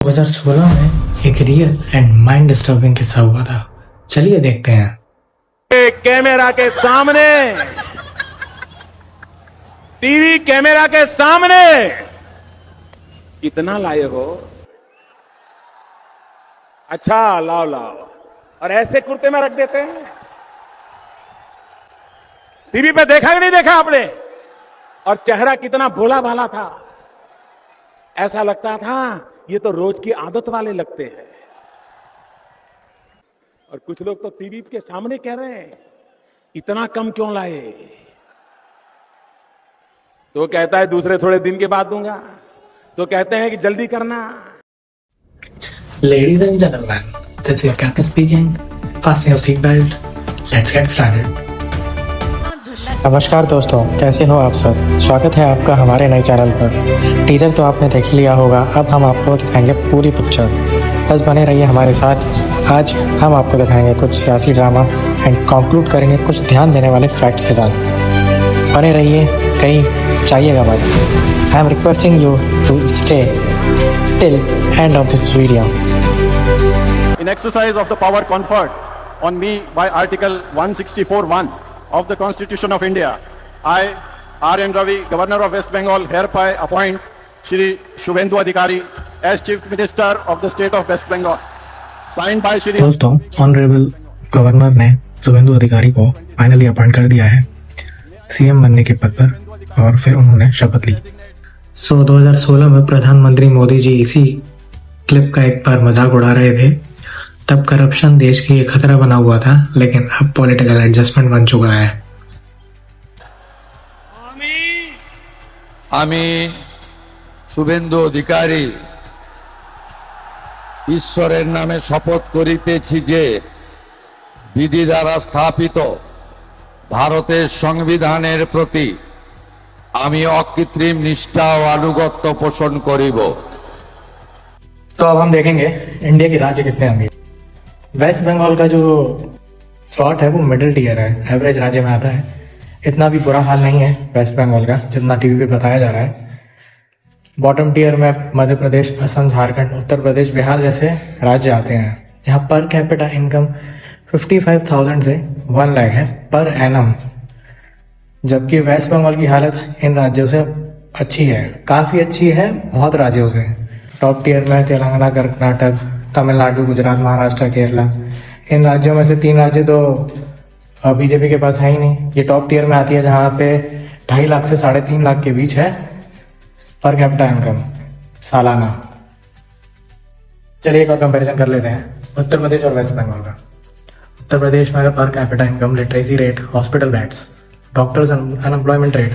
2016 में एक real and mind disturbing किस्सा हुआ था। चलिए देखते हैं। कैमरा के सामने, टीवी कैमरा के सामने कितना लाए हो? अच्छा, लाओ लाओ, और ऐसे कुर्ते में रख देते हैं। टीवी पे देखा कि नहीं देखा आपने? और चेहरा कितना भोला भाला था, ऐसा लगता था ये तो रोज की आदत वाले लगते हैं। और कुछ लोग तो टीवी के सामने कह रहे हैं इतना कम क्यों लाए? तो कहता है दूसरे थोड़े दिन के बाद दूंगा, तो कहते हैं कि जल्दी करना। Ladies and gentlemen, this is your captain speaking. Fasten your seat belt. Let's get started. नमस्कार दोस्तों, कैसे हो आप सब। स्वागत है आपका हमारे नए चैनल पर। टीजर तो आपने देख लिया होगा, अब हम आपको दिखाएंगे पूरी पिक्चर। बस बने रहिए हमारे साथ। आज हम आपको दिखाएंगे कुछ सियासी ड्रामा एंड कंक्लूड करेंगे कुछ ध्यान देने वाले फैक्ट्स के साथ। बने रहिए, कहीं जाइएगा मत। I am requesting you to stay till end of this video. In exercise of the power conferred on me by Article 164(1) of the Constitution of India, I, R.N. Ravi, Governor of West Bengal, hereby appoint Shri Shubhendu Adhikari as Chief Minister of the State of West Bengal. Signed by Shri दोस्तों, honourable governor ने शुभेंदु अधिकारी को finally appoint कर दिया है CM बनने के पद पर, और फिर उन्होंने शपथ ली। 2016 में प्रधानमंत्री मोदी जी इसी क्लिप का एक बार मजाक उड़ा रहे थे। तब करप्शन देश के लिए खतरा बना हुआ था, लेकिन अब पॉलिटिकल एडजस्टमेंट बन चुका है। আমি শুভেন্দু অধিকারী ঈশ্বরের নামে শপথ করিতেছি যে বিধি দ্বারা স্থাপিত ভারতের সংবিধানের প্রতি আমি অকৃত্রিম নিষ্ঠা ও আনুগত্য পোষণ করিব। तो अब हम देखेंगे इंडिया के राज्य कितने अमीर। वेस्ट बंगाल का जो स्लॉट है वो मिडिल टीयर है, एवरेज राज्य में आता है। इतना भी बुरा हाल नहीं है वेस्ट बंगाल का जितना टीवी पे बताया जा रहा है। बॉटम टीयर में मध्य प्रदेश, असम, झारखंड, उत्तर प्रदेश, बिहार जैसे राज्य आते हैं, जहाँ पर कैपिटा इनकम 55,000 से 1 लाख है पर एनम। जबकि वेस्ट बंगाल की हालत इन राज्यों से अच्छी है, काफ़ी अच्छी है बहुत राज्यों से। टॉप टीयर में तेलंगाना, कर्नाटक, तमिलनाडु, गुजरात, महाराष्ट्र, केरला। इन राज्यों में से 3 राज्य तो बीजेपी के पास है ही नहीं। ये टॉप टीयर में आती है जहाँ पे 2.5 लाख से 3.5 लाख के बीच है पर कैपिटा इनकम सालाना। चलिए एक और कंपैरिजन कर लेते हैं उत्तर प्रदेश और वेस्ट बंगाल का। उत्तर प्रदेश में per capita income, literacy rate, hospital beds, doctors, unemployment rate,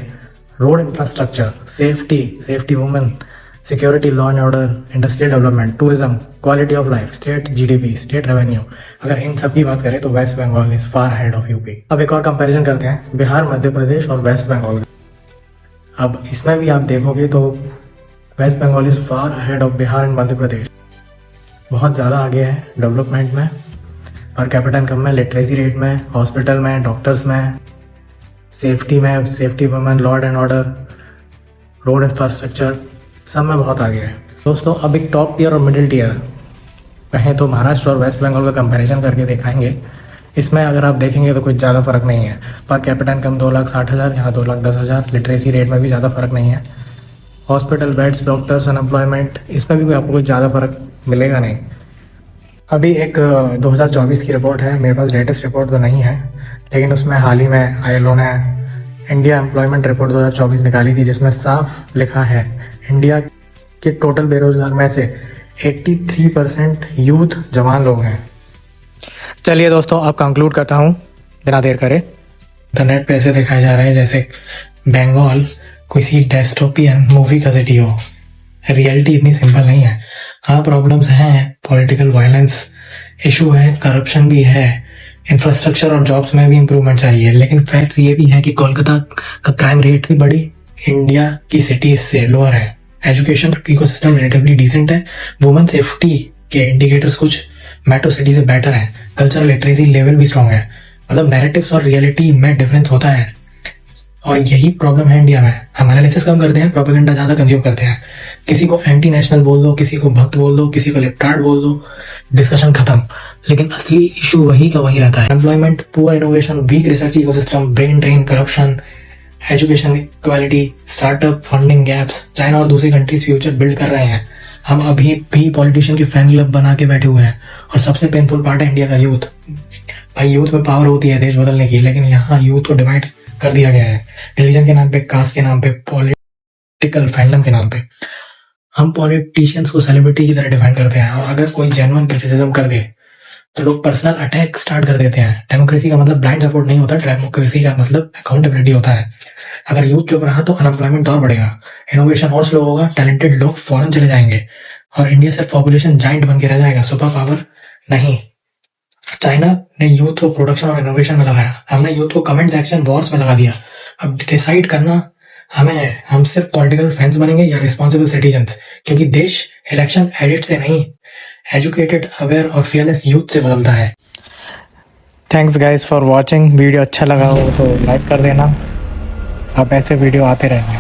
road infrastructure, safety women, security, law and order, industrial development, tourism, quality of life, state GDP, state revenue, अगर इन सब की बात करें तो West Bengal is far head of UP. अब एक और कंपैरिजन करते हैं बिहार, मध्य प्रदेश और वेस्ट बंगाल का। अब इसमें भी आप देखोगे तो West Bengal is far head of Bihar and Madhya Pradesh. बहुत ज़्यादा आगे है डेवलपमेंट में, पर कैपिटल इनकम में, लिटरेसी रेट में, हॉस्पिटल में, डॉक्टर्स में, सेफ्टी में, safety women, law and order, road infrastructure, सब में बहुत आगे है। दोस्तों, अब एक टॉप टीयर और मिडिल टीयर कहें तो महाराष्ट्र और वेस्ट बंगाल का कंपैरिजन करके दिखाएंगे। इसमें अगर आप देखेंगे तो कुछ ज़्यादा फर्क नहीं है। पर कैपिटल इनकम 2,60,000, यहाँ 2,10,000। लिटरेसी रेट में भी ज़्यादा फर्क नहीं है। हॉस्पिटल बेड्स, डॉक्टर्स, अनएम्प्लॉयमेंट, इसमें भी आपको कुछ ज़्यादा फर्क मिलेगा नहीं। अभी एक 2024 की रिपोर्ट है, मेरे पास लेटेस्ट रिपोर्ट तो नहीं है, लेकिन उसमें हाल ही में ILO ने इंडिया एम्प्लॉयमेंट रिपोर्ट 2024 निकाली थी, जिसमें साफ लिखा है इंडिया के टोटल बेरोजगार में से 83% यूथ जवान लोग हैं। चलिए दोस्तों, अब कंक्लूड करता हूँ बिना देर करे। इंटरनेट पे ऐसे दिखाया जा रहा है जैसे बंगाल किसी डेस्टोपियन मूवी का सिटी हो। रियलिटी इतनी सिंपल नहीं है। हाँ, प्रॉब्लम्स हैं, पॉलिटिकल वायलेंस इशू है, करप्शन भी है, इंफ्रास्ट्रक्चर और जॉब्स में भी इम्प्रूवमेंट चाहिए, लेकिन फैक्ट्स ये भी है कि कोलकाता का क्राइम रेट भी बड़ी इंडिया की सिटीज से लोअर है। एजुकेशन इकोसिस्टम रिलेटिवली डिसेंट है। वुमेन सेफ्टी के इंडिकेटर्स कुछ मेट्रो सिटी से बेटर है। कल्चरल लिटरेसी लेवल भी स्ट्रॉन्ग है। मतलब नैरेटिव्स और रियलिटी में डिफरेंस होता है। और यही प्रॉब्लम है इंडिया में। हम एनालिसिस कम करते हैं, प्रोपेगेंडा ज्यादा कंज्यूम करते हैं। किसी को एंटी नेशनल बोल दो, किसी को भक्त बोल दो, किसी को लिप्टार्ड बोल दो, डिस्कशन खत्म। लेकिन असली इशू वही का वही रहता है। Employment, poor innovation, weak research ecosystem, brain drain, corruption, education equality, startup funding gaps. China और दूसरी कंट्रीज फ्यूचर बिल्ड कर रहे हैं, हम अभी भी पॉलिटिशियन के फैन क्लब बना के बैठे हुए हैं। और सबसे पेनफुल पार्ट है इंडिया का यूथ। भाई यूथ में पावर होती है देश बदलने की, लेकिन यहाँ यूथ को डिवाइड कर दिया गया है रिलीजन के नाम पे, कास्ट के नाम पे, पॉलिटिकल फैंडम के नाम पे। हम पॉलिटिशियंस को सेलिब्रिटी की तरह डिफाइन करते हैं, और अगर कोई जेन्युइन क्रिटिसिज्म कर दे तो लोग पर्सनल अटैक स्टार्ट कर देते हैं। डेमोक्रेसी का मतलब ब्लाइंड सपोर्ट नहीं होता, डेमोक्रेसी का मतलब अकाउंटेबिलिटी होता है। अगर यूथ चुप रहा तो अनएम्प्लॉयमेंट और बढ़ेगा, इनोवेशन और स्लो होगा, टैलेंटेड लोग फॉरेन चले जाएंगे, और इंडिया सिर्फ पॉपुलेशन जाइंट बन के रह जाएगा, सुपर पावर नहीं। चाइना ने यूथ को प्रोडक्शन और इनोवेशन में लगाया, हमने यूथ को कमेंट सेक्शन वॉर्स में लगा दिया। अब डिसाइड करना हमें है, हम सिर्फ पॉलिटिकल फैंस बनेंगे या रिस्पॉन्सिबल सिटीजन्स, क्योंकि देश इलेक्शन एडिट से नहीं, एजुकेटेड, अवेयर और फियरलेस यूथ से बदलता है। Thanks guys for watching. Video अच्छा लगा हो तो लाइक कर देना। अब ऐसे वीडियो आते रहेंगे।